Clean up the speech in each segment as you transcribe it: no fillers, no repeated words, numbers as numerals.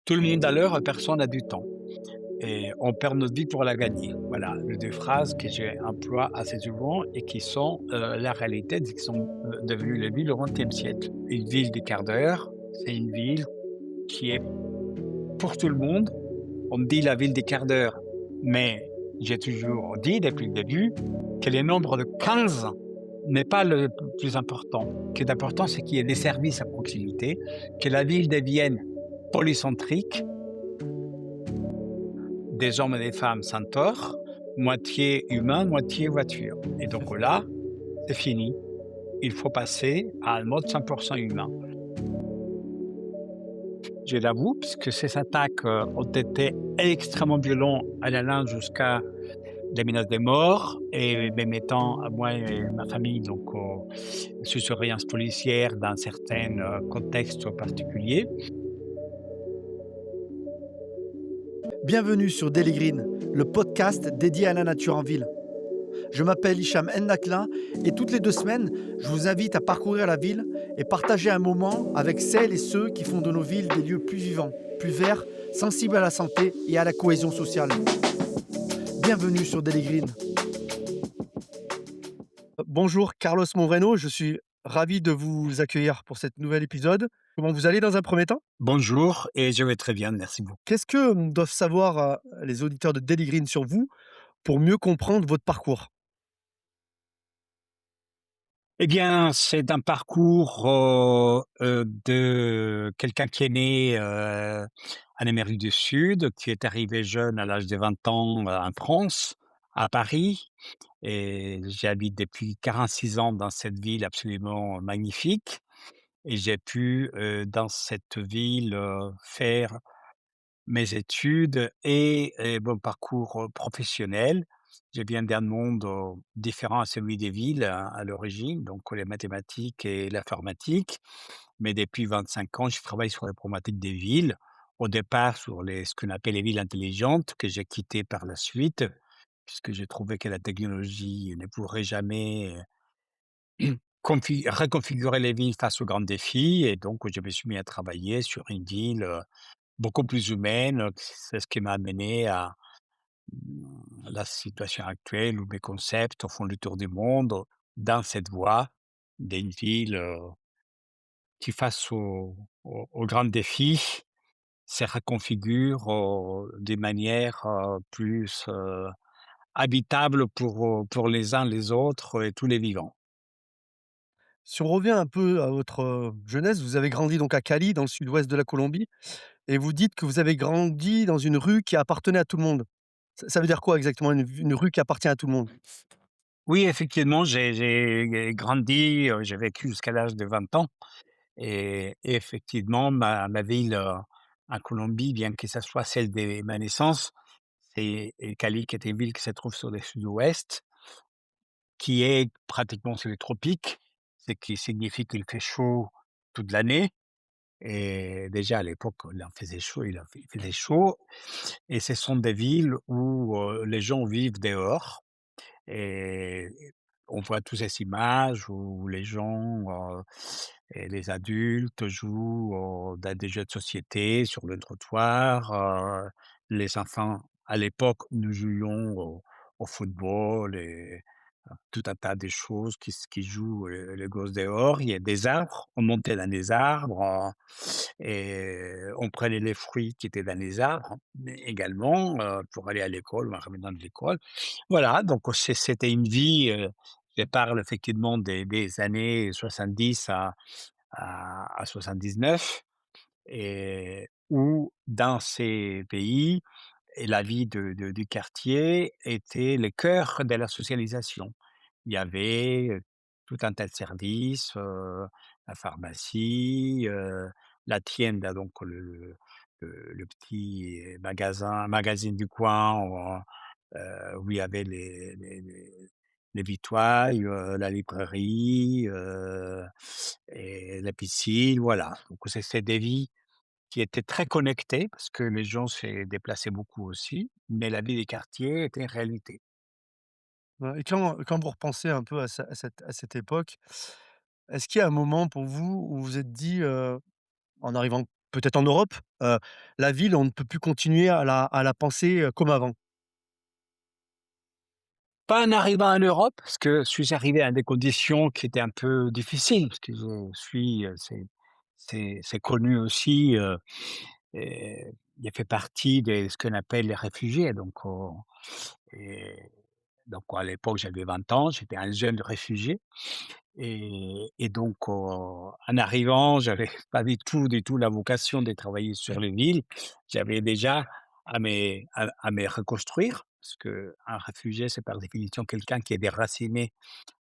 Tout le monde a l'heure, personne n'a du temps et on perd notre vie pour la gagner. Voilà, les 2 phrases que j'ai emploie assez souvent et qui sont, la réalité, qui sont, devenues les villes au XXe siècle. Une ville des quarts d'heure, c'est une ville qui est pour tout le monde. On me dit la ville des quarts d'heure, mais j'ai toujours dit depuis le début que le nombre de 15 n'est pas le plus important. Ce qui est important, c'est qu'il y ait des services à proximité, que la ville devienne polycentrique, des hommes et des femmes centaures, moitié humain, moitié voiture. Et donc là, c'est fini. Il faut passer à un mode 100% humain. Je l'avoue, puisque ces attaques ont été extrêmement violentes, allant jusqu'à des menaces de mort et me mettant à moi et ma famille donc sous surveillance policière dans certains contextes particuliers. Bienvenue sur Daily Green, le podcast dédié à la nature en ville. Je m'appelle Hicham Ennakla et toutes les 2 semaines, je vous invite à parcourir la ville et partager un moment avec celles et ceux qui font de nos villes des lieux plus vivants, plus verts, sensibles à la santé et à la cohésion sociale. Bienvenue sur Daily Green. Bonjour Carlos Moreno, je suis ravi de vous accueillir pour cet nouvel épisode. Comment vous allez dans un premier temps? Bonjour et je vais très bien, merci beaucoup. Qu'est-ce que doivent savoir les auditeurs de Daily Green sur vous pour mieux comprendre votre parcours? Eh bien, c'est un parcours, de quelqu'un qui est né, en Amérique du Sud, qui est arrivé jeune à l'âge de 20 ans, en France, à Paris et j'habite depuis 46 ans dans cette ville absolument magnifique et j'ai pu, dans cette ville, faire mes études et mon parcours, professionnel. Je viens d'un monde, différent à celui des villes à l'origine, donc les mathématiques et l'informatique. Mais depuis 25 ans, je travaille sur les problématiques des villes. Au départ sur les ce qu'on appelle les villes intelligentes que j'ai quittées par la suite, puisque j'ai trouvé que la technologie ne pourrait jamais, reconfigurer les villes face aux grands défis et donc je me suis mis à travailler sur une ville, beaucoup plus humaine, c'est ce qui m'a amené à, la situation actuelle où mes concepts font le tour du monde dans cette voie d'une ville, qui face aux grands défis se reconfigure, d'une manière, plus, habitable pour les uns les autres et tous les vivants. Si on revient un peu à votre, jeunesse, vous avez grandi donc à Cali, dans le sud-ouest de la Colombie et vous dites que vous avez grandi dans une rue qui appartenait à tout le monde. Ça veut dire quoi exactement une rue qui appartient à tout le monde? Oui, effectivement, j'ai grandi, j'ai vécu jusqu'à l'âge de 20 ans. Et effectivement, ma ville, en Colombie, bien que ça soit celle de ma naissance, c'est Cali qui est une ville qui se trouve sur le sud-ouest, qui est pratiquement sur les tropiques, ce qui signifie qu'il fait chaud toute l'année et déjà à l'époque, il en faisait chaud, il faisait chaud et ce sont des villes où, les gens vivent dehors et on voit toutes ces images où les gens, et les adultes jouent dans des jeux de société sur le trottoir, les enfants à l'époque, nous jouions au football et tout un tas de choses qui jouent, les gosses dehors. Il y a des arbres, on montait dans les arbres, et on prenait les fruits qui étaient dans les arbres, mais également, pour aller à l'école ou en revenant de l'école. Voilà, donc c'était une vie, je parle effectivement des années 70 à 79 et où dans ces pays et la vie du quartier était le cœur de la socialisation. Il y avait, tout un tas de services, la pharmacie, la tienda, donc le petit magazine du coin, où il y avait les vituailles, la librairie, et la piscine, voilà. Donc c'est des vies qui étaient très connectées parce que les gens se déplaçaient beaucoup aussi, mais la vie des quartiers était une réalité. Et quand vous repensez un peu à cette époque, est-ce qu'il y a un moment pour vous où vous vous êtes dit, en arrivant peut-être en Europe, heu, la ville, on ne peut plus continuer à la penser, comme avant? Pas en arrivant en Europe, parce que je suis arrivé à des conditions qui étaient un peu difficiles, parce que je suis, c'est connu aussi, et il fait partie de ce qu'on appelle les réfugiés, et à l'époque, j'avais 20 ans, j'étais un jeune réfugié. Et donc, en arrivant, j'avais pas du tout la vocation de travailler sur les villes. J'avais déjà à me reconstruire, parce qu'un réfugié, c'est par définition quelqu'un qui est déraciné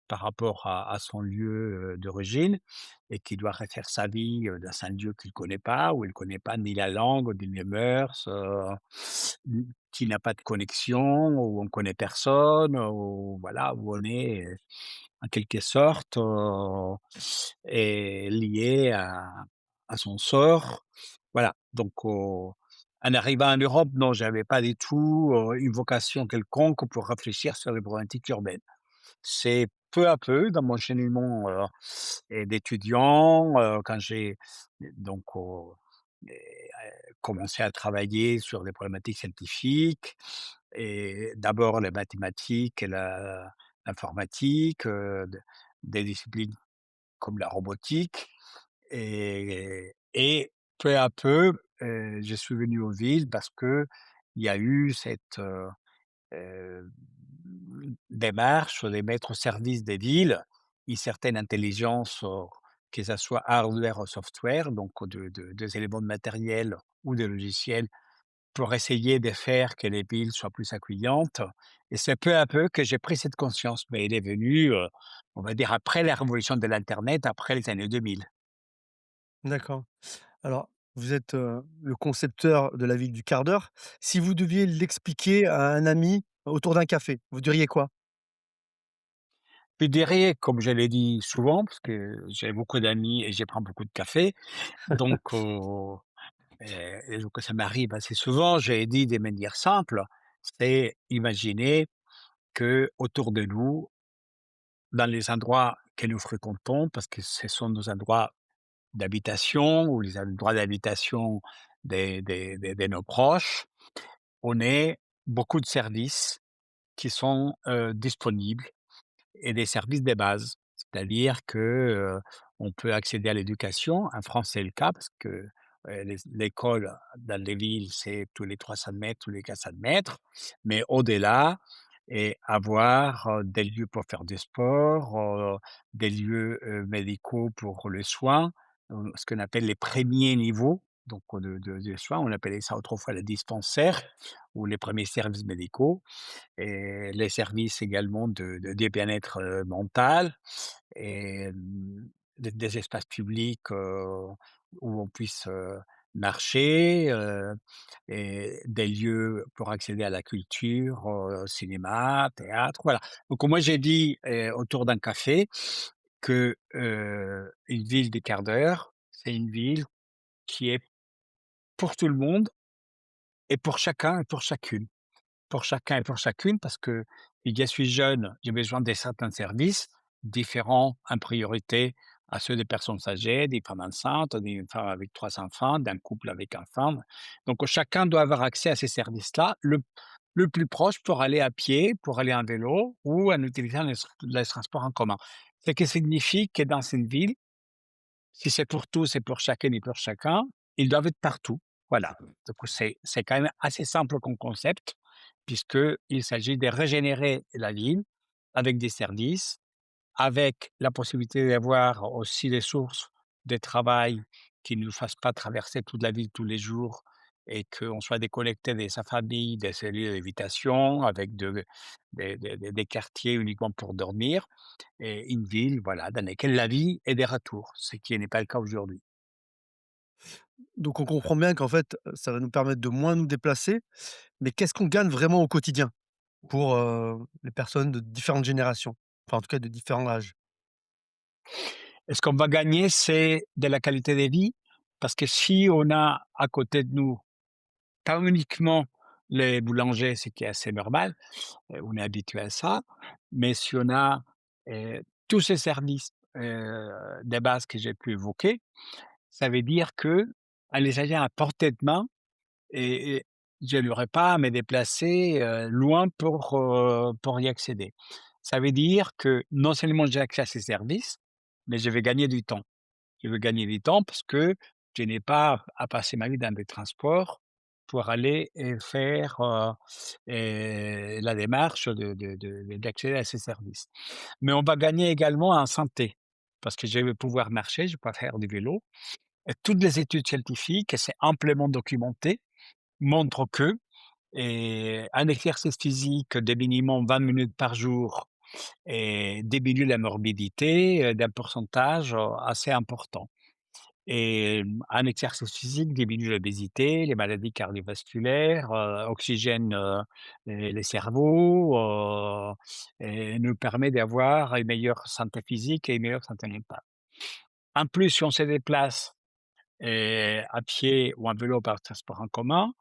par rapport à son lieu, d'origine, et qui doit refaire sa vie, dans un lieu qu'il connaît pas, où il connaît pas ni la langue, ni les mœurs, qui n'a pas de connexion, où on connaît personne, où voilà, où on est, en quelque sorte, est lié à son sort. Voilà, en arrivant en Europe, non, j'avais pas du tout, une vocation quelconque pour réfléchir sur les problématiques urbaines. C'est peu à peu dans mon cheminement, d'étudiant, quand j'ai donc commencé à travailler sur des problématiques scientifiques, et d'abord les mathématiques et l'informatique, des disciplines comme la robotique, et peu à peu, je suis venu aux villes parce qu'il y a eu cette, heu, démarche de mettre au service des villes une certaine intelligence, que ça soit hardware ou software, donc des éléments de matériel ou des logiciels, pour essayer de faire que les villes soient plus accueillantes, et c'est peu à peu que j'ai pris cette conscience, mais elle est venue, on va dire après la révolution de l'internet, après les années 2000. D'accord. Alors, vous êtes, le concepteur de la ville du quart d'heure. Si vous deviez l'expliquer à un ami autour d'un café, vous diriez quoi? Puis derrière, comme je l'ai dit souvent, parce que j'ai beaucoup d'amis et je prends beaucoup de café, donc et donc ça m'arrive assez souvent, j'ai dit de manière simple, c'est imaginer que autour de nous, dans les endroits que nous fréquentons, parce que ce sont nos endroits d'habitation ou les endroits d'habitation de nos proches, on ait beaucoup de services qui sont, disponibles, et des services de base. C'est-à-dire que, on peut accéder à l'éducation. En France, c'est le cas parce que, l'école dans les villes, c'est tous les 300 mètres, tous les 400 mètres. Mais au-delà, et avoir, des lieux pour faire du sport, des lieux, médicaux pour les soins, ce qu'on appelle les premiers niveaux, donc de soins. On appelait ça autrefois les dispensaires ou les premiers services médicaux, et les services également de bien-être, mental, et des espaces publics, où on puisse, marcher, et des lieux pour accéder à la culture, cinéma, théâtre, voilà. Donc moi j'ai dit, autour d'un café que, une ville des quarts d'heure, c'est une ville qui est pour tout le monde et pour chacun et pour chacune. Pour chacun et pour chacune, parce que je suis jeune, j'ai besoin de certains services différents en priorité à ceux des personnes âgées, des femmes enceintes, des femmes avec 3 enfants, d'un couple avec enfants. Donc chacun doit avoir accès à ces services-là, le plus proche pour aller à pied, pour aller en vélo ou en utilisant les transports en commun. Ce qui signifie que dans une ville, si c'est pour tous et pour chacune et pour chacun, ils doivent être partout. Voilà. Donc c'est quand même assez simple comme concept, puisqu'il s'agit de régénérer la ville avec des services, avec la possibilité d'avoir aussi des sources de travail qui ne nous fassent pas traverser toute la ville tous les jours, et qu'on soit déconnecté de sa famille, de ses lieux d'habitation, avec des quartiers uniquement pour dormir, et une ville, voilà, dans laquelle la vie est des retours, ce qui n'est pas le cas aujourd'hui. Donc on comprend bien qu'en fait, ça va nous permettre de moins nous déplacer, mais qu'est-ce qu'on gagne vraiment au quotidien pour, les personnes de différentes générations? Enfin, en tout cas, de différents âges? Et ce qu'on va gagner, c'est de la qualité de vie, parce que si on a à côté de nous pas uniquement les boulangers, ce qui est assez normal, on est habitué à ça, mais si on a, tous ces services, de base que j'ai pu évoquer, ça veut dire que elle est à portée de main et je n'aurais pas à me déplacer, loin pour y accéder. Ça veut dire que non seulement j'ai accès à ces services, mais je vais gagner du temps. Je veux gagner du temps parce que je n'ai pas à passer ma vie dans des transports pour aller et faire, la démarche d'accéder à ces services. Mais on va gagner également en santé parce que je vais pouvoir marcher, je vais pouvoir faire du vélo et toutes les études scientifiques et c'est amplement documenté, montrent que un exercice physique de minimum 20 minutes par jour diminue la morbidité, d'un pourcentage, assez important. Un exercice physique diminue l'obésité, les maladies cardiovasculaires, oxygène, les cerveaux, et nous permet d'avoir une meilleure santé physique et une meilleure santé mentale. En plus, si on se déplace, à pied ou en vélo par transport en commun,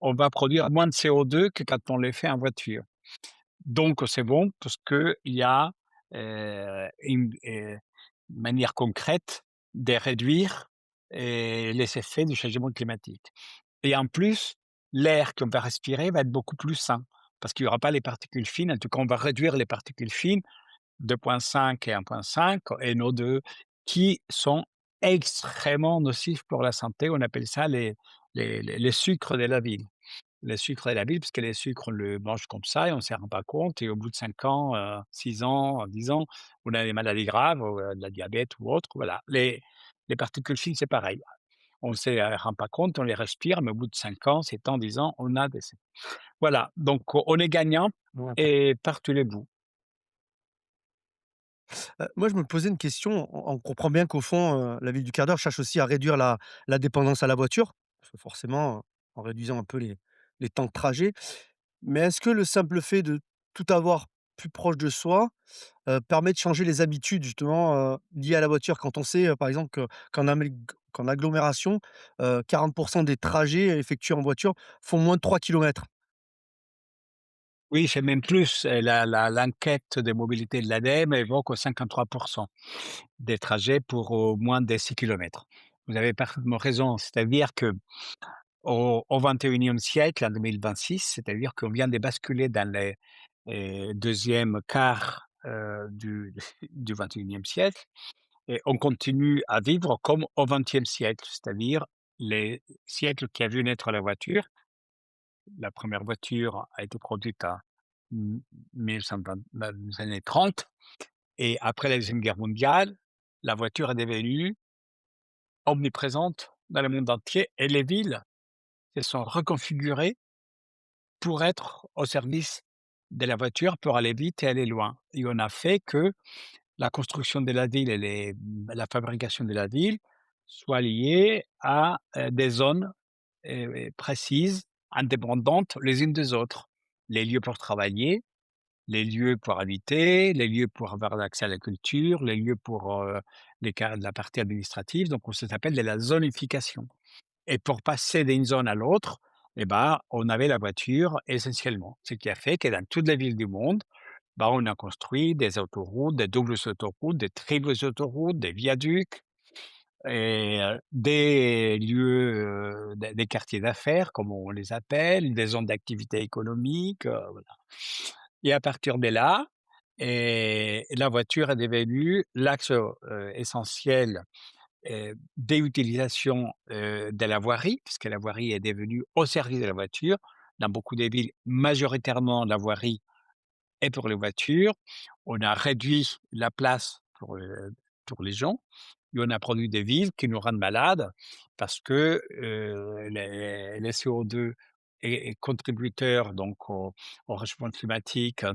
on va produire moins de CO2 que quand on le fait en voiture. Donc c'est bon parce qu'il y a, une manière concrète de réduire, les effets du changement climatique et en plus, l'air qu'on va respirer va être beaucoup plus sain parce qu'il y aura pas les particules fines. En tout cas, on va réduire les particules fines, 2,5 et 1,5 NO2 qui sont extrêmement nocifs pour la santé. On appelle ça les sucres de la ville. Les sucres de la ville, parce que les sucres, on le mange comme ça et on ne s'en rend pas compte et au bout de 5 ans, 6 ans, 10 ans, on a des maladies graves ou, de la diabète ou autre, voilà. Les particules fines, c'est pareil. On ne se rend pas compte, on les respire, mais au bout de 5 ans, 7 ans, 10 ans, on a des voilà, donc on est gagnant Ouais. et par tous les bouts. Moi, je me posais une question. On comprend bien qu'au fond, la ville du quart d'heure cherche aussi à réduire la dépendance à la voiture, parce que forcément, en réduisant un peu les temps de trajet. Mais est-ce que le simple fait de tout avoir plus proche de soi, permet de changer les habitudes justement, liées à la voiture? Quand on sait, par exemple qu'en agglomération, 40 des trajets effectués en voiture font moins de 3 kilomètres. Oui, c'est même plus, l'enquête de mobilité de l'ADEME évoque 53 des trajets pour au moins des 6 kilomètres. Vous avez parfaitement raison, c'est-à-dire que au 21e siècle, en 2026, c'est-à-dire qu'on vient de basculer dans le 2 quart, du 21e siècle et on continue à vivre comme au 20e siècle, c'est-à-dire les siècles qui a vu naître la voiture. La première voiture a été produite en 1920 dans les années 30 et après la Deuxième Guerre mondiale, la voiture est devenue omniprésente dans le monde entier et les villes se sont reconfigurées pour être au service de la voiture, pour aller vite et aller loin et on a fait que la construction de la ville et la fabrication de la ville soient liées à, des zones, précises, indépendantes les unes des autres. Les lieux pour travailler, les lieux pour habiter, les lieux pour avoir accès à la culture, les lieux pour, la partie administrative, donc on ça s'appelle de la zonification. Et pour passer d'une zone à l'autre, eh ben, on avait la voiture essentiellement. Ce qui a fait que dans toutes les villes du monde, bah, on a construit des autoroutes, des doubles autoroutes, des triples autoroutes, des viaducs des lieux, des quartiers d'affaires, comme on les appelle, des zones d'activité économique, voilà. Et à partir de là la voiture est devenue l'axe, essentiel des utilisations, de la voirie, puisque la voirie est devenue au service de la voiture. Dans beaucoup des villes, majoritairement, la voirie est pour les voitures. On a réduit la place pour les gens et on a produit des villes qui nous rendent malades parce que, les CO2 est contributeur donc au réchauffement climatique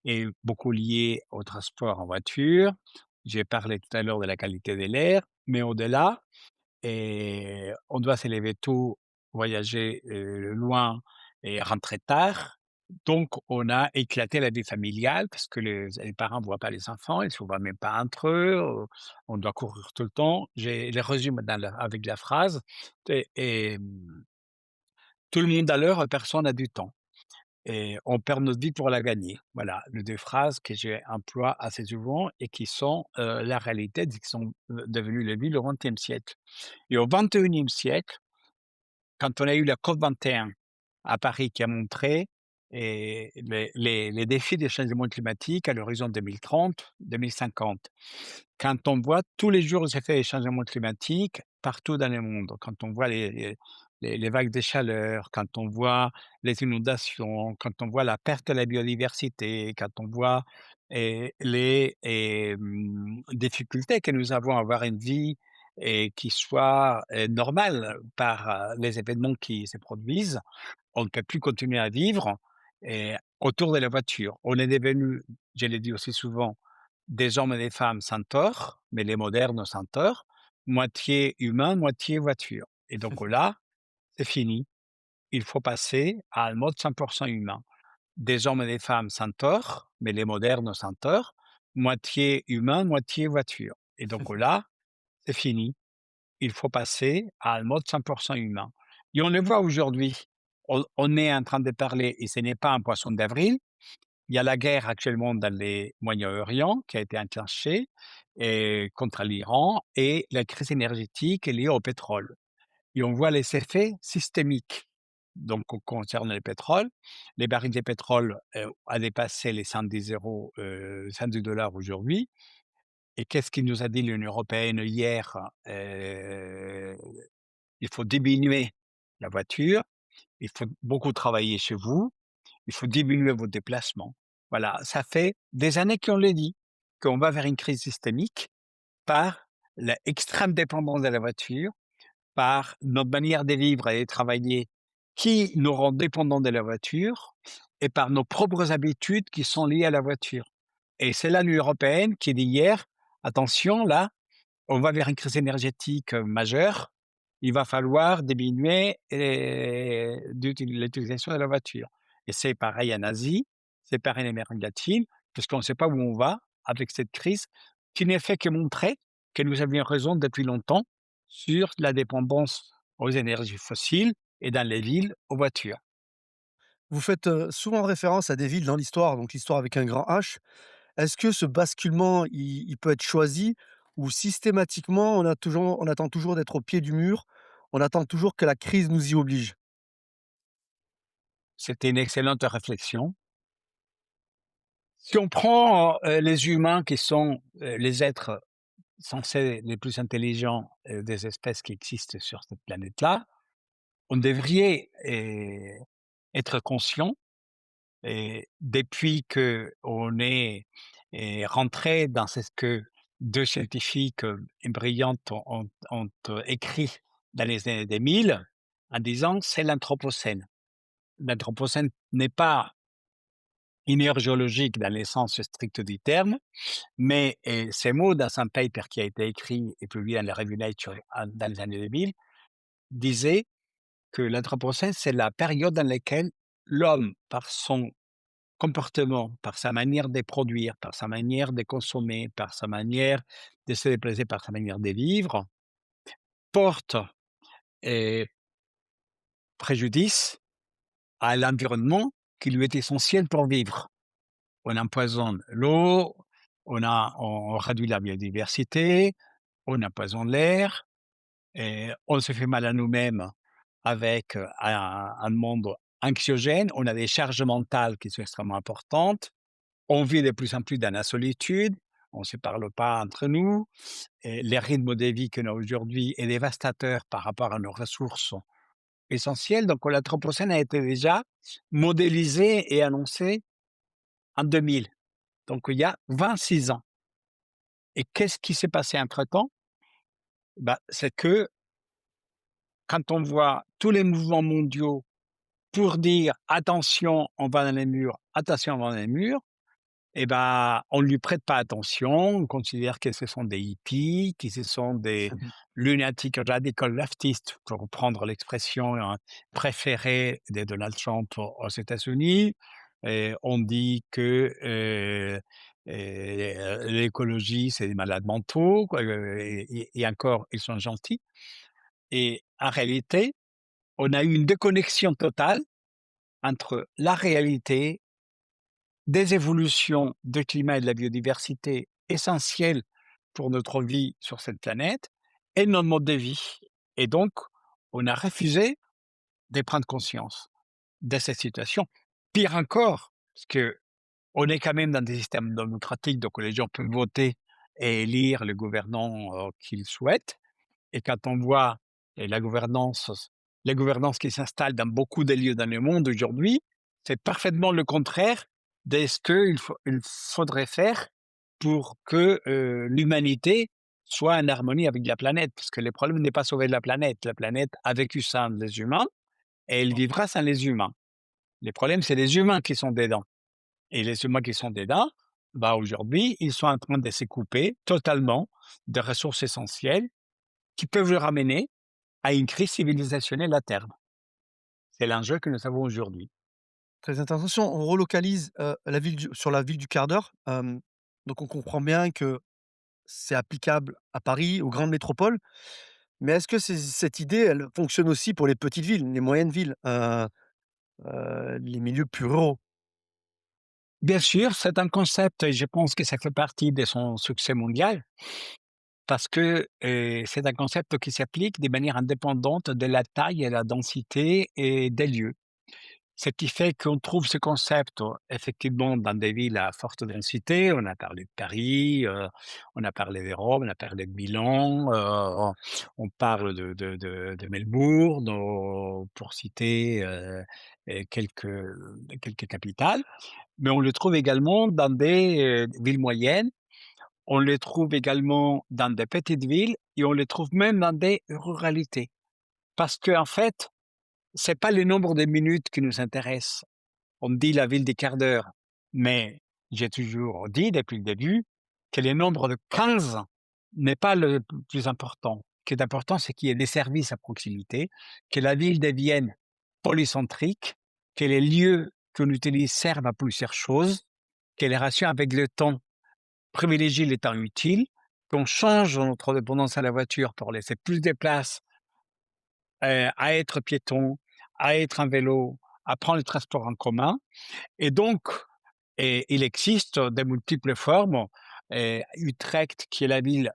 est beaucoup lié au transport en voiture. J'ai parlé tout à l'heure de la qualité de l'air, mais au-delà on doit se lever tôt, voyager, loin et rentrer tard. Donc on a éclaté la vie familiale parce que les parents ne voient pas les enfants, ils ne se voient même pas entre eux, on doit courir tout le temps. J'ai les résume dans la avec la phrase «Tout le monde à l'heure, personne n'a du temps» et on perd notre vie pour la gagner. Voilà, les 2 phrases que j'ai emploie assez souvent et qui sont, la réalité, qui sont, devenues les villes au XXe siècle et au XXIe siècle, quand on a eu la COP 21 à Paris qui a montré les défis des changements climatiques à l'horizon 2030-2050. Quand on voit tous les jours les effets des changements climatiques partout dans le monde, quand on voit les vagues de chaleur, quand on voit les inondations, quand on voit la perte de la biodiversité, quand on voit difficultés que nous avons à avoir une vie qui soit normale par les événements qui se produisent, on ne peut plus continuer à vivre autour de la voiture. On est devenu, je l'ai dit aussi souvent, des hommes et des femmes sans tort, mais les modernes sans tort, moitié humain, moitié voiture. Et donc là, c'est fini. Il faut passer à un mode 100% humain. Des hommes et des femmes sans tort, mais les modernes sans tort, moitié humain, moitié voiture. Et donc là, c'est fini. Il faut passer à un mode 100% humain. Et on le voit aujourd'hui. On est en train de parler, et ce n'est pas un poisson d'avril. Il y a la guerre actuellement dans les Moyen-Orient qui a été enclenchée contre l'Iran et la crise énergétique est liée au pétrole. Et on voit les effets systémiques. Donc, concerne le pétrole, les barils de pétrole a dépassé les 110 euros, 110 dollars aujourd'hui. Et qu'est-ce qu'il nous a dit l'Union européenne hier? Il faut diminuer la voiture, il faut beaucoup travailler chez vous, il faut diminuer vos déplacements. Voilà, ça fait des années qu'on le dit, qu'on va vers une crise systémique par l'extrême dépendance de la voiture, par notre manière de vivre et de travailler qui nous rend dépendants de la voiture et par nos propres habitudes qui sont liées à la voiture. Et c'est l'Union européenne qui dit hier, attention là, on va vers une crise énergétique majeure, il va falloir diminuer l'utilisation de la voiture. Et c'est pareil en Asie, c'est pareil en Amérique latine, parce qu'on ne sait pas où on va avec cette crise, qui n'est fait que montrer que nous avions raison depuis longtemps sur la dépendance aux énergies fossiles et dans les villes aux voitures. Vous faites, souvent référence à des villes dans l'histoire, donc l'histoire avec un grand H. Est-ce que ce basculement, il peut être choisi ou systématiquement on attend toujours d'être au pied du mur, on attend toujours que la crise nous y oblige? C'était une excellente réflexion. Si on prend les humains qui sont les êtres censés les plus intelligents des espèces qui existent sur cette planète-là, on devrait être conscient et depuis qu'on est rentré dans ce que 2 scientifiques brillantes ont écrit dans les années 2000 en disant: «C'est l'anthropocène». L'anthropocène n'est pas une ère géologique dans le sens strict du terme, mais ces mots dans un paper qui a été écrit et publié dans la revue Nature dans les années 2000 disaient que l'anthropocène, c'est la période dans laquelle l'homme, par son comportement, par sa manière de produire, par sa manière de consommer, par sa manière de se déplacer, par sa manière de vivre, porte eh, préjudice à l'environnement qui lui est essentiel pour vivre. On empoisonne l'eau, on réduit la biodiversité, on empoisonne l'air, et on se fait mal à nous-mêmes avec un monde anxiogène. On a des charges mentales qui sont extrêmement importantes. On vit de plus en plus dans la solitude. On ne se parle pas entre nous. Et les rythmes de vie qu'on a aujourd'hui est dévastateur par rapport à nos ressources essentielles. Donc, l'Anthropocène a été déjà modélisé et annoncé en 2000. Donc, il y a 26 ans. Et qu'est-ce qui s'est passé entre-temps? Bah, c'est que quand on voit tous les mouvements mondiaux pour dire: «Attention, on va dans les murs, attention, on va dans les murs», et ben, on ne lui prête pas attention. On considère que ce sont des hippies, que ce sont des lunatiques radical leftistes, pour reprendre l'expression préférée de Donald Trump aux États-Unis. Et on dit que l'écologie, c'est des malades mentaux, quoi, et encore, ils sont gentils. Et en réalité, on a eu une déconnexion totale entre la réalité des évolutions de climat et de la biodiversité essentielles pour notre vie sur cette planète et notre mode de vie. Et donc, on a refusé de prendre conscience de cette situation. Pire encore, parce que on est quand même dans des systèmes démocratiques, donc les gens peuvent voter et élire le gouvernant, qu'ils souhaitent. Et quand on voit la gouvernance les gouvernances qui s'installent dans beaucoup de lieux dans le monde aujourd'hui, c'est parfaitement le contraire de ce qu'il faudrait faire pour que, l'humanité soit en harmonie avec la planète. Parce que le problème n'est pas sauver la planète. La planète a vécu sans les humains et elle vivra sans les humains. Le problème, c'est les humains qui sont dedans. Et les humains qui sont dedans, bah, aujourd'hui, ils sont en train de se couper totalement de ressources essentielles qui peuvent le ramener à une crise civilisationnelle à terme. C'est l'enjeu que nous avons aujourd'hui. Très intéressant. Si on relocalise, la ville du sur la ville du quart d'heure, donc on comprend bien que c'est applicable à Paris, aux grandes métropoles, mais est-ce que cette idée, elle fonctionne aussi pour les petites villes, les moyennes villes, les milieux plus ruraux? Bien sûr, c'est un concept et je pense que ça fait partie de son succès mondial parce que, c'est un concept qui s'applique de manière indépendante de la taille et la densité et des lieux. Ce qui fait qu'on trouve ce concept, effectivement dans des villes à forte densité. On a parlé de Paris, on a parlé de Rome, on a parlé de Milan, on parle de Melbourne, pour citer, quelques quelques capitales. Mais on le trouve également dans des, villes moyennes, on les trouve également dans des petites villes et on les trouve même dans des ruralités. Parce qu'en fait, c'est pas le nombre de minutes qui nous intéresse. On me dit la ville des quarts d'heure, mais j'ai toujours dit depuis le début que le nombre de 15 n'est pas le plus important. Ce qui est important, c'est qu'il y ait des services à proximité, que la ville devienne polycentrique, que les lieux qu'on utilise servent à plusieurs choses, que les relations avec le temps privilégient les temps utiles, qu'on change notre dépendance à la voiture pour laisser plus de place à être piéton, à être en vélo, à prendre le transport en commun. Et donc, il existe de multiples formes. Utrecht, qui est la ville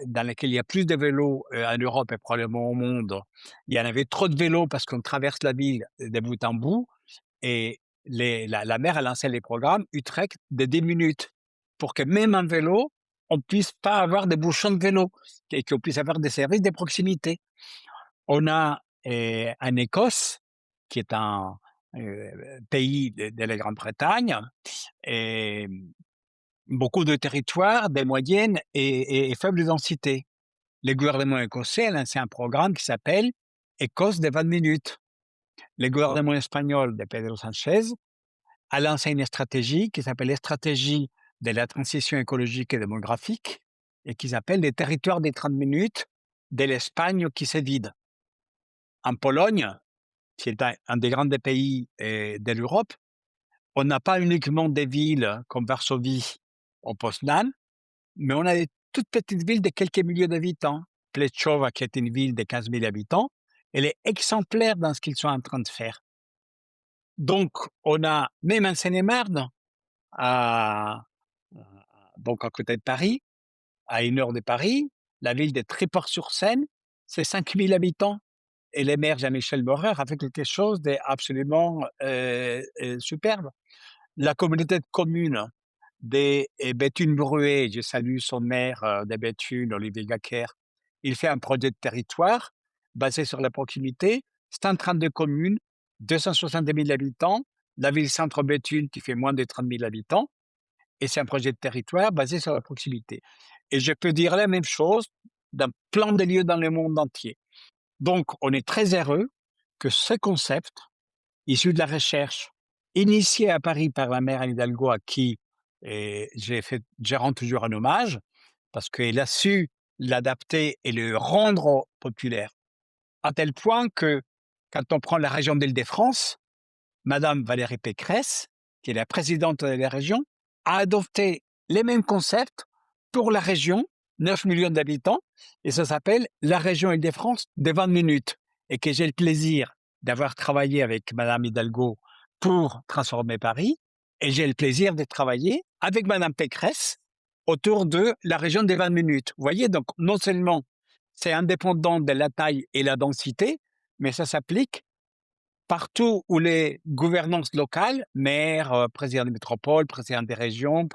dans laquelle il y a plus de vélos en Europe et probablement au monde, il y en avait trop de vélos parce qu'on traverse la ville de bout en bout. Et la maire a lancé les programmes Utrecht de 10 minutes pour que même en vélo, on puisse pas avoir des bouchons de vélo et qu'on puisse avoir des services de proximité. On a en Écosse, qui est un pays de la Grande-Bretagne, et beaucoup de territoires de moyenne et faible densité. Le gouvernement écossais a lancé un programme qui s'appelle Écosse de 20 minutes. Le gouvernement espagnol de Pedro Sánchez a lancé une stratégie qui s'appelle la stratégie de la transition écologique et démographique et qui s'appelle les territoires des 30 minutes de l'Espagne qui se vide. En Pologne, qui est un des grands pays de l'Europe, on n'a pas uniquement des villes comme Varsovie ou Poznan, mais on a des toutes petites villes de quelques milliers d'habitants. Plečova, qui est une ville de 15 000 habitants, elle est exemplaire dans ce qu'ils sont en train de faire. Donc, on a même en Seine-et-Marne, à, donc à côté de Paris, à 1 heure de Paris, la ville de Tréport-sur-Seine, c'est 5 000 habitants. Et le maire Jean-Michel Maurer a fait quelque chose d'absolument superbe. La communauté de communes des Béthune-Bruay, je salue son maire de Béthune, Olivier Gacquer, il fait un projet de territoire basé sur la proximité. C'est un 32 communes, 262 000 habitants, la ville-centre Béthune qui fait moins de 30 000 habitants, et c'est un projet de territoire basé sur la proximité. Et je peux dire la même chose dans plein de lieux dans le monde entier. Donc, on est très heureux que ce concept, issu de la recherche, initié à Paris par la mère Anne Hidalgo, à qui je rends toujours un hommage, parce qu'elle a su l'adapter et le rendre populaire, à tel point que, quand on prend la région d'Île-de-France, Madame Valérie Pécresse, qui est la présidente de la région, a adopté les mêmes concepts pour la région, 9 millions d'habitants, et ça s'appelle la région Île-de-France de 20 minutes. Et que j'ai le plaisir d'avoir travaillé avec Madame Hidalgo pour transformer Paris, et j'ai le plaisir de travailler avec Madame Pécresse autour de la région des 20 minutes. Vous voyez, donc non seulement c'est indépendant de la taille et la densité, mais ça s'applique partout où les gouvernances locales, maires, présidents de métropole, présidents des régions,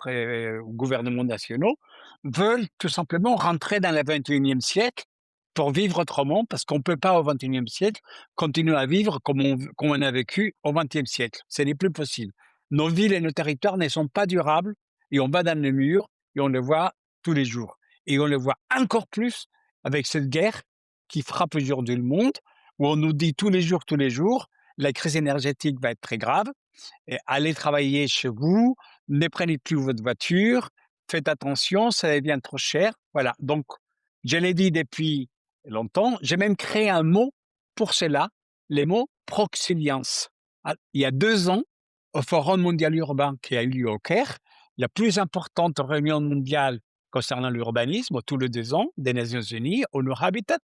gouvernements nationaux, veulent tout simplement rentrer dans le 21e siècle pour vivre autrement, parce qu'on ne peut pas au 21e siècle continuer à vivre comme on a vécu au 20e siècle. Ce n'est plus possible. Nos villes et nos territoires ne sont pas durables et on va dans le mur et on le voit tous les jours. Et on le voit encore plus avec cette guerre qui frappe aujourd'hui le monde, où on nous dit tous les jours, la crise énergétique va être très grave. Et allez travailler chez vous, ne prenez plus votre voiture, faites attention, ça devient trop cher. Voilà. Donc, je l'ai dit depuis longtemps. J'ai même créé un mot pour cela, les mots proxilience. Ah, il y a 2 ans, au Forum mondial urbain qui a eu lieu au Caire, la plus importante réunion mondiale concernant l'urbanisme, tous les 2 ans, des Nations Unies, ONU Habitat,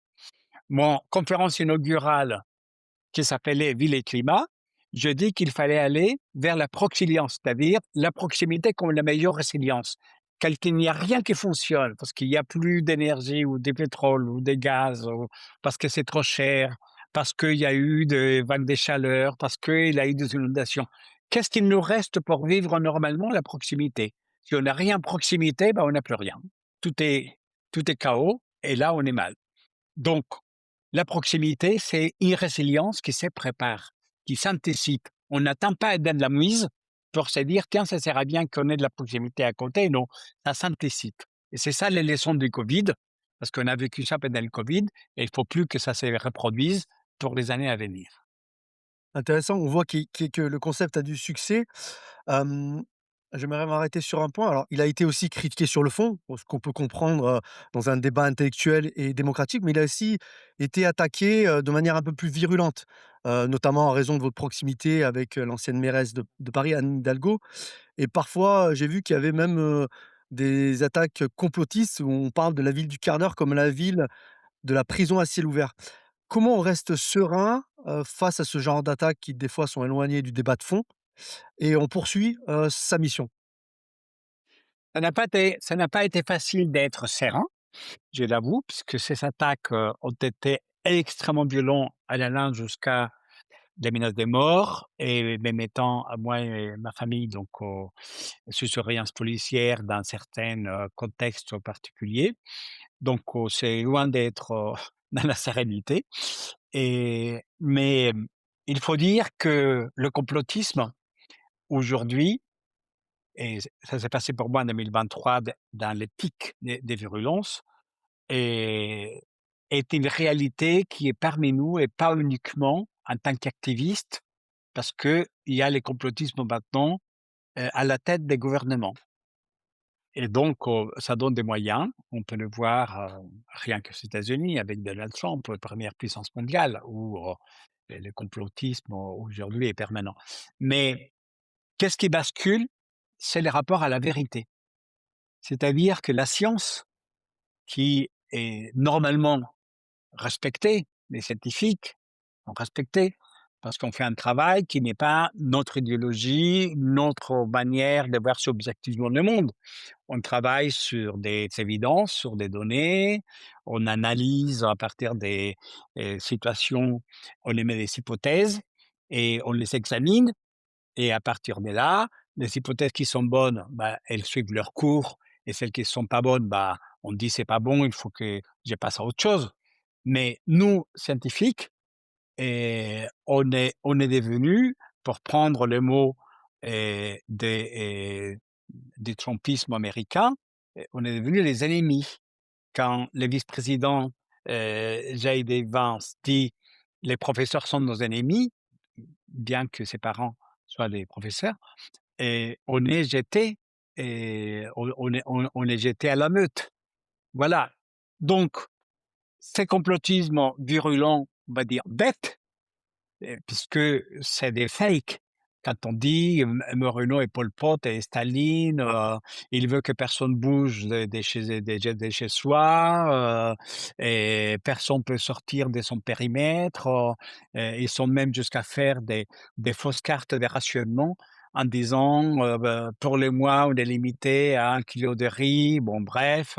mon conférence inaugurale qui s'appelait Ville et climat, je dis qu'il fallait aller vers la proxilience, c'est-à-dire la proximité comme la meilleure résilience. Qu'il n'y a rien qui fonctionne parce qu'il n'y a plus d'énergie ou de pétrole ou de gaz, ou parce que c'est trop cher, parce qu'il y a eu des vagues de chaleur, parce qu'il y a eu des inondations. Qu'est-ce qu'il nous reste pour vivre normalement? La proximité. Si on n'a rien à proximité, ben on n'a plus rien. Tout est, tout est chaos et là on est mal. Donc, la proximité, c'est une résilience qui se prépare, qui s'anticipe. On n'attend pas d'être de la mouise pour se dire, tiens, ça serait bien qu'on ait de la proximité à côté. Non, ça s'anticipe. Et c'est ça les leçons du Covid, parce qu'on a vécu ça pendant le Covid, et il ne faut plus que ça se reproduise pour les années à venir. Intéressant, on voit que le concept a du succès. Hem, J'aimerais m'arrêter sur un point. Alors, il a été aussi critiqué sur le fond, ce qu'on peut comprendre, dans un débat intellectuel et démocratique, mais il a aussi été attaqué, de manière un peu plus virulente, notamment en raison de votre proximité avec, l'ancienne mairesse de Paris, Anne Hidalgo et parfois, j'ai vu qu'il y avait même, des attaques complotistes où on parle de la ville du quart d'heure comme la ville de la prison à ciel ouvert. Comment on reste serein, face à ce genre d'attaques qui, des fois, sont éloignées du débat de fond et on poursuit, sa mission? Ça n'a pas été facile d'être serein, je l'avoue, puisque ces attaques ont été extrêmement violentes, allant jusqu'à des menaces de mort et me mettant à moi et ma famille donc sous surveillance policière dans certains contextes particuliers. Donc c'est loin d'être dans la sérénité. Mais il faut dire que le complotisme aujourd'hui, et ça s'est passé pour moi en 2023 dans les pics des virulences, est, est une réalité qui est parmi nous et pas uniquement en tant qu'activiste parce qu'il y a les complotismes maintenant à la tête des gouvernements et donc ça donne des moyens. On peut le voir, rien qu'aux États-Unis avec Donald Trump, première puissance mondiale où, le complotisme aujourd'hui est permanent. Mais qu'est-ce qui bascule? C'est le rapport à la vérité. C'est-à-dire que la science qui est normalement respectée, les scientifiques sont respectés parce qu'on fait un travail qui n'est pas notre idéologie, notre manière de voir subjectivement le monde. On travaille sur des évidences, sur des données, on analyse à partir des situations, on émet des hypothèses et on les examine et à partir de là, les hypothèses qui sont bonnes, bah, elles suivent leur cours et celles qui ne sont pas bonnes, bah, on dit: «C'est pas bon, il faut que je passe à autre chose». Mais nous, scientifiques, on est devenus, pour prendre le mot, des trumpisme américain, on est devenus les ennemis. Quand le vice-président, J.D. Vance dit: «Les professeurs sont nos ennemis», bien que ses parents soient des professeurs, et on est jeté et on est jeté à la meute. Voilà. Donc, ces complotismes virulents, on va dire bêtes, puisque c'est des fakes. Quand on dit Moreno et Pol Pot et Staline, il veut que personne bouge de chez soi, et personne peut sortir de son périmètre. Ils sont même jusqu'à faire des fausses cartes de rationnement en disant pour le mois, on est limité à 1 kilo de riz, bon, bref,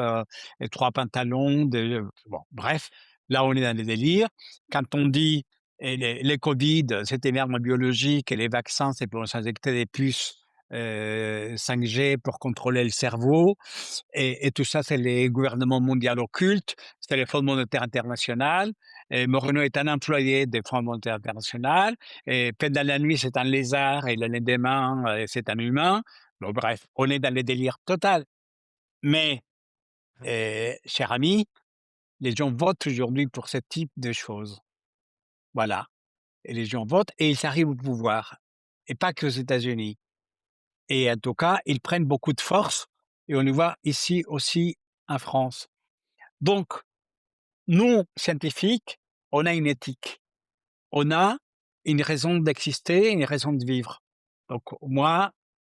et 3 pantalons, bon, bref, là, on est dans les délires. Quand on dit et les covid, c'était une arme biologique et les vaccins, c'est pour s'injecter des puces, 5G pour contrôler le cerveau et tout ça, c'est les gouvernements mondiaux occultes, c'est les Fonds monétaires international et Moreno est un employé des Fonds monétaires international et pendant la nuit, c'est un lézard et le lendemain, c'est un humain. Bon bref, on est dans les délires total. Mais, cher ami, les gens votent aujourd'hui pour ce type de choses. Voilà. Et les gens votent et ils arrivent au pouvoir et pas qu'aux États-Unis et en tout cas, ils prennent beaucoup de force et on le voit ici aussi en France. Donc nous, scientifiques, on a une éthique, on a une raison d'exister, une raison de vivre. Donc moi,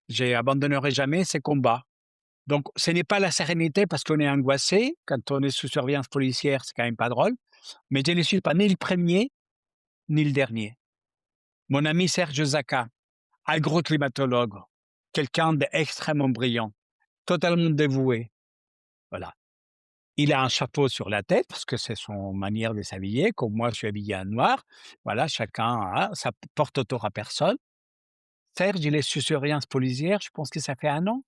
j'abandonnerai jamais ces combats. Donc ce n'est pas la sérénité parce qu'on est angoissé, quand on est sous surveillance policière, c'est quand même pas drôle, mais je ne suis pas ni le premier ni le dernier. Mon ami Serge Zaka, agroclimatologue, quelqu'un d'extrêmement brillant, totalement dévoué, voilà. Il a un chapeau sur la tête parce que c'est son manière de s'habiller, comme moi je suis habillé en noir. Voilà, chacun a, ça porte tort à personne. Serge, il est sous surveillance policière, je pense que ça fait 1 an.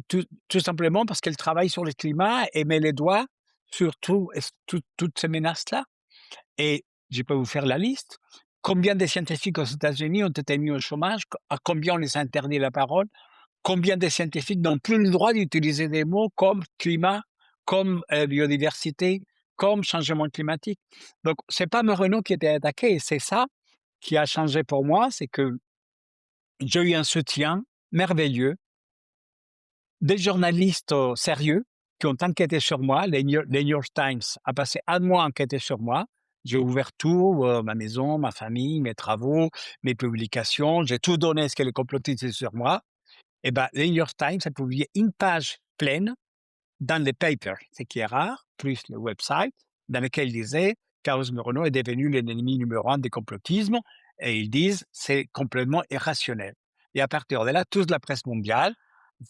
Tout simplement parce qu'elle travaille sur le climat et met les doigts sur toutes ces menaces-là. Et je peux vous faire la liste. Combien de scientifiques aux États-Unis ont été mis au chômage? À combien on les a interdit la parole? Combien de scientifiques n'ont plus le droit d'utiliser des mots comme climat, comme biodiversité, comme changement climatique? Donc, c'est pas Moreno qui était attaqué, c'est ça qui a changé pour moi, c'est que j'ai eu un soutien merveilleux des journalistes sérieux qui ont enquêté sur moi. Les New York Times a passé 1 mois à enquêter sur moi. J'ai ouvert tout, ma maison, ma famille, mes travaux, mes publications. J'ai tout donné ce que les complotistes disaient sur moi. Et ben, les New York Times a publié une page pleine dans les papers, ce qui est rare, plus le website, dans lequel il disait Carlos Moreno est devenu l'ennemi numéro 1 des complotismes. Et ils disent c'est complètement irrationnel. Et à partir de là, toute la presse mondiale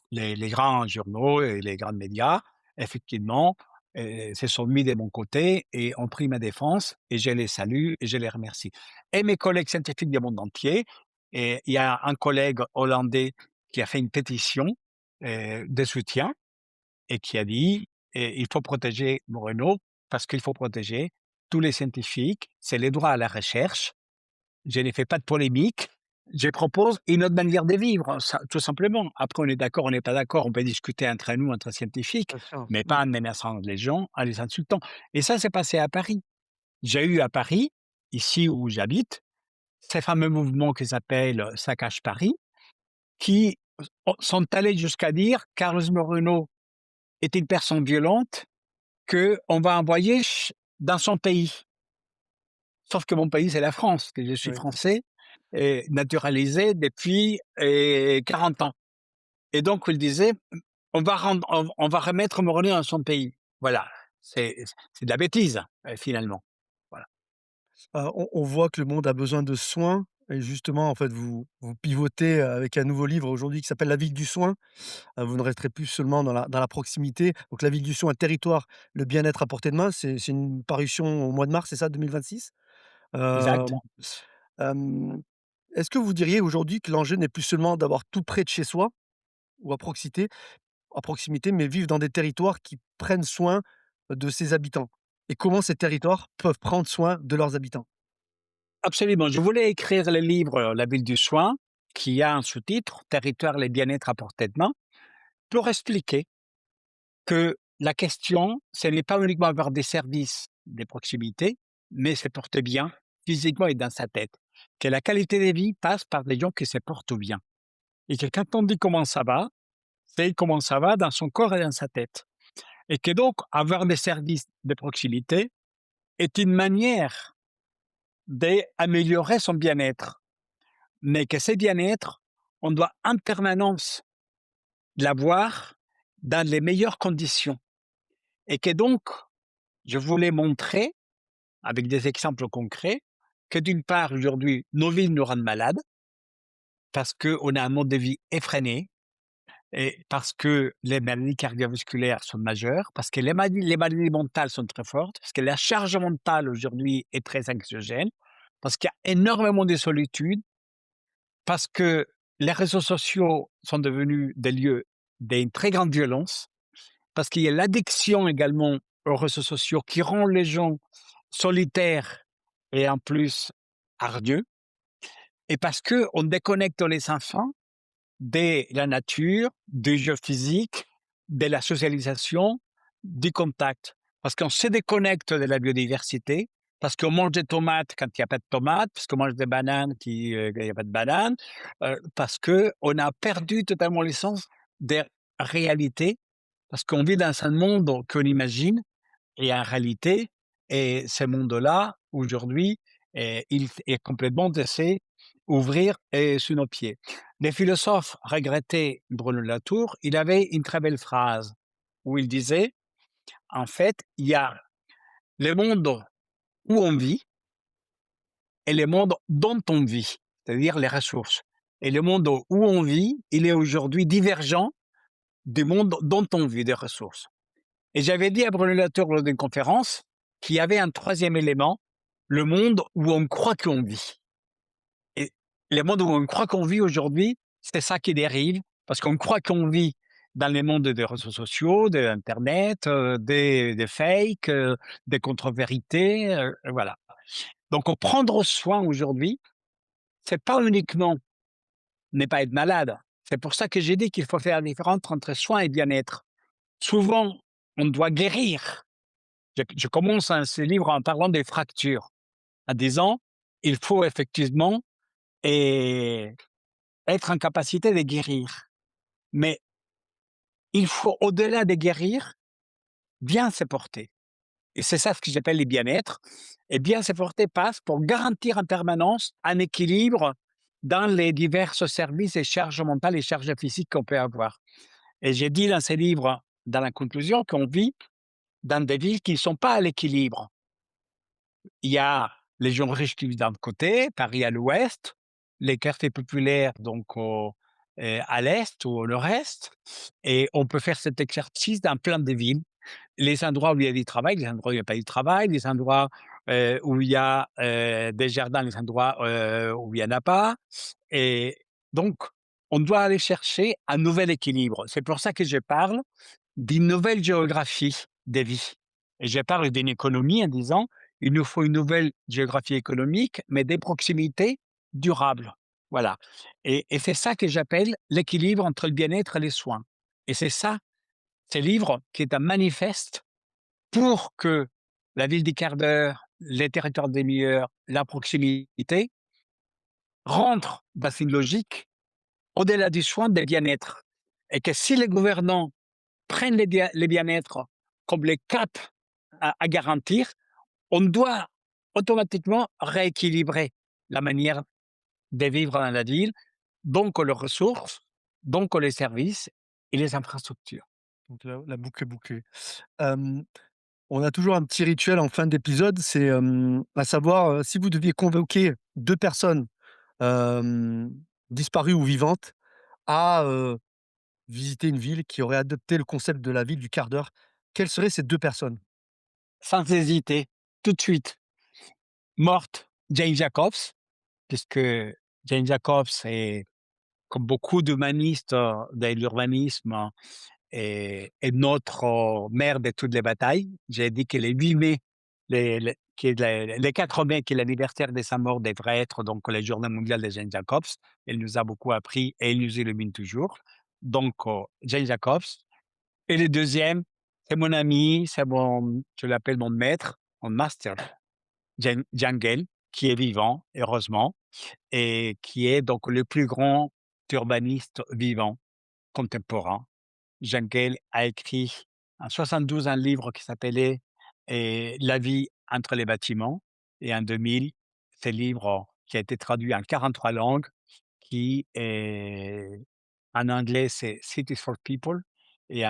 les grands journaux et les grands médias, effectivement, se sont mis de mon côté et ont pris ma défense et je les salue et je les remercie. Et mes collègues scientifiques du monde entier, et il y a un collègue hollandais qui a fait une pétition de soutien et qui a dit il faut protéger Moreno parce qu'il faut protéger tous les scientifiques, c'est le droit à la recherche, je ne fais pas de polémique. Je propose une autre manière de vivre, ça, tout simplement. Après, on est d'accord, on n'est pas d'accord, on peut discuter entre nous, entre scientifiques, Bien sûr. mais Mmh. pas en menaçant les gens, en les insultant. Et ça s'est passé à Paris. J'ai eu à Paris, ici où j'habite, ces fameux mouvements qui s'appellent Saccage Paris, qui sont allés jusqu'à dire Carlos Moreno est une personne violente qu'on va envoyer dans son pays. Sauf que mon pays, c'est la France, que je suis Oui. français, et naturalisé depuis 40 ans. Et donc, il disait, on va remettre Moroni dans son pays. Voilà, c'est de la bêtise, finalement. Voilà. On voit que le monde a besoin de soins et justement, en fait, vous pivotez avec un nouveau livre aujourd'hui qui s'appelle «La ville du soin». Vous ne resterez plus seulement dans la proximité. Donc la ville du soin, territoire, le bien-être à portée de main, c'est une parution au mois de mars, c'est ça, 2026? Exact. Hem, hem, Est-ce que vous diriez aujourd'hui que l'enjeu n'est plus seulement d'avoir tout près de chez soi ou à proximité, mais vivre dans des territoires qui prennent soin de ses habitants? Et comment ces territoires peuvent prendre soin de leurs habitants? Absolument. Je voulais écrire le livre La ville du soin, qui a un sous-titre, Territoire et bien-être à portée de main, pour expliquer que la question, ce n'est pas uniquement avoir des services de proximité, mais se porter bien physiquement et dans sa tête. Que la qualité de vie passe par des gens qui se portent bien. Et que quand on dit comment ça va, c'est comment ça va dans son corps et dans sa tête. Et que donc, avoir des services de proximité est une manière d'améliorer son bien-être. Mais que ce bien-être, on doit en permanence l'avoir dans les meilleures conditions. Et que donc, je voulais montrer, avec des exemples concrets, que d'une part, aujourd'hui, nos villes nous rendent malades parce qu'on a un mode de vie effréné, et parce que les maladies cardiovasculaires sont majeures, parce que les maladies mentales sont très fortes, parce que la charge mentale aujourd'hui est très anxiogène, parce qu'il y a énormément de solitude, parce que les réseaux sociaux sont devenus des lieux d'une très grande violence, parce qu'il y a l'addiction également aux réseaux sociaux qui rend les gens solitaires et en plus hargneux, et parce qu'on déconnecte les enfants de la nature, du jeu physique, de la socialisation, du contact. Parce qu'on se déconnecte de la biodiversité, parce qu'on mange des tomates quand il n'y a pas de tomates, parce qu'on mange des bananes quand il n'y a pas de bananes, parce qu'on a perdu totalement le sens des réalités, parce qu'on vit dans un monde qu'on imagine, et en réalité, et ce monde-là, aujourd'hui, il est complètement laissé ouvrir sous nos pieds. Les philosophes regrettaient Bruno Latour, il avait une très belle phrase où il disait, en fait, il y a le monde où on vit et le monde dont on vit, c'est-à-dire les ressources. Et le monde où on vit, il est aujourd'hui divergent du monde dont on vit des ressources. Et j'avais dit à Bruno Latour lors d'une conférence qu'il y avait un troisième élément, le monde où on croit qu'on vit. Et le monde où on croit qu'on vit aujourd'hui, c'est ça qui dérive, parce qu'on croit qu'on vit dans le monde des réseaux sociaux, de Internet, des fakes, des contre-vérités, voilà. Donc, prendre soin aujourd'hui, c'est pas uniquement ne pas être malade. C'est pour ça que j'ai dit qu'il faut faire la différence entre soin et bien-être. Souvent, on doit guérir. Je commence ce livre en parlant des fractures, en disant, il faut effectivement et être en capacité de guérir. Mais il faut, au-delà de guérir, bien se porter. Et c'est ça ce que j'appelle les bien-être. Et bien se porter passe pour garantir en permanence un équilibre dans les divers services et charges mentales et charges physiques qu'on peut avoir. Et j'ai dit dans ces livres, dans la conclusion, qu'on vit dans des villes qui ne sont pas à l'équilibre. Il y a les gens riches qui vivent d'un côté, Paris à l'ouest, les quartiers populaires donc à l'est ou au nord-est, et on peut faire cet exercice dans plein de villes. Les endroits où il y a du travail, les endroits où il n'y a pas de travail, les endroits où il y a des jardins, les endroits où il n'y en a pas. Et donc, on doit aller chercher un nouvel équilibre. C'est pour ça que je parle d'une nouvelle géographie des vies. Et je parle d'une économie en disant, il nous faut une nouvelle géographie économique, mais des proximités durables. Voilà. Et c'est ça que j'appelle l'équilibre entre le bien-être et les soins. Et c'est ça, ce livre qui est un manifeste pour que la ville des quarts d'heure, les territoires des meilleurs, la proximité rentrent dans une logique au-delà du soin des bien-être. Et que si les gouvernants prennent les bien-être comme les caps à garantir, on doit automatiquement rééquilibrer la manière de vivre dans la ville, donc les ressources, donc les services et les infrastructures. Donc la boucle est bouclée. Hem, on a toujours un petit rituel en fin d'épisode, c'est, à savoir, si vous deviez convoquer 2 personnes, hem, disparues ou vivantes à, visiter une ville qui aurait adopté le concept de la ville du quart d'heure, quelles seraient ces 2 personnes? Sans hésiter, tout de suite, morte Jane Jacobs, puisque Jane Jacobs est, comme beaucoup d'humanistes de l'urbanisme, est notre mère de toutes les batailles. J'ai dit que les 8 mai, les 4 mai, qui est l'anniversaire de sa mort, devrait être donc la journée mondiale de Jane Jacobs. Elle nous a beaucoup appris et elle nous illumine toujours. Donc, Jane Jacobs. Et le deuxième, c'est mon ami, je l'appelle mon maître, mon master, Jan Gehl, qui est vivant, heureusement, et qui est donc le plus grand urbaniste vivant contemporain. Jan Gehl a écrit en 72 un livre qui s'appelait La vie entre les bâtiments, et en 2000, ce livre qui a été traduit en 43 langues, qui est en anglais, c'est Cities for People, et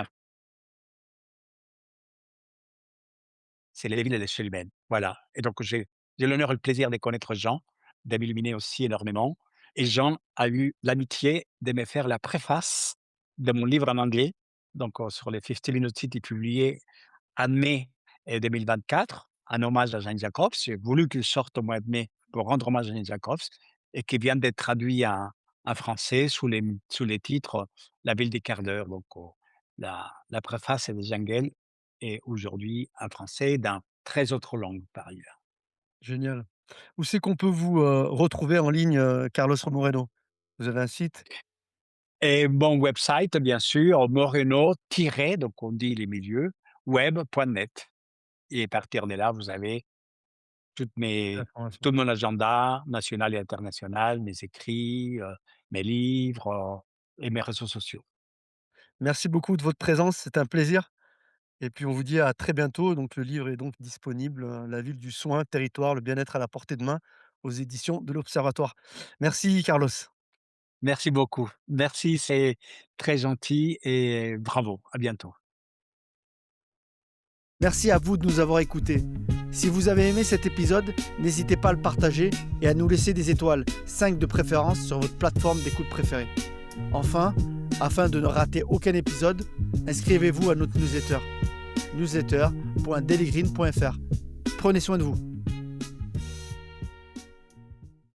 c'est les villes à l'échelle humaine. Voilà. Et donc j'ai l'honneur et le plaisir de connaître Jean, de m'illuminer aussi énormément, et Jean a eu l'amitié de me faire la préface de mon livre en anglais, donc sur les 50 Minutes City publié en mai 2024, en hommage à Jean Jacobs. J'ai voulu qu'il sorte au mois de mai pour rendre hommage à Jean Jacobs et qui vient d'être traduit en français sous les titres La ville des quarts d'heure. Donc, la préface est de Jean Gell et aujourd'hui en français dans 13 autres langues par ailleurs. Génial. Où c'est qu'on peut vous, retrouver en ligne, Carlos Moreno? Vous avez un site? Et mon website, bien sûr, moreno donc on dit les milieux, web.net. Et à partir de là, vous avez toutes mes L'information. tout mon agenda national et international, mes écrits, mes livres, et mes réseaux sociaux. Merci beaucoup de votre présence, c'était un plaisir et puis on vous dit à très bientôt. Donc le livre est donc disponible, La ville du soin, territoire, le bien-être à la portée de main aux éditions de l'Observatoire. Merci Carlos. Merci beaucoup. Merci, c'est très gentil et bravo. À bientôt. Merci à vous de nous avoir écoutés. Si vous avez aimé cet épisode, n'hésitez pas à le partager et à nous laisser des étoiles, 5 de préférence sur votre plateforme d'écoute préférée. Enfin, afin de ne rater aucun épisode, inscrivez-vous à notre newsletter, newsletter.dailygreen.fr. Prenez soin de vous.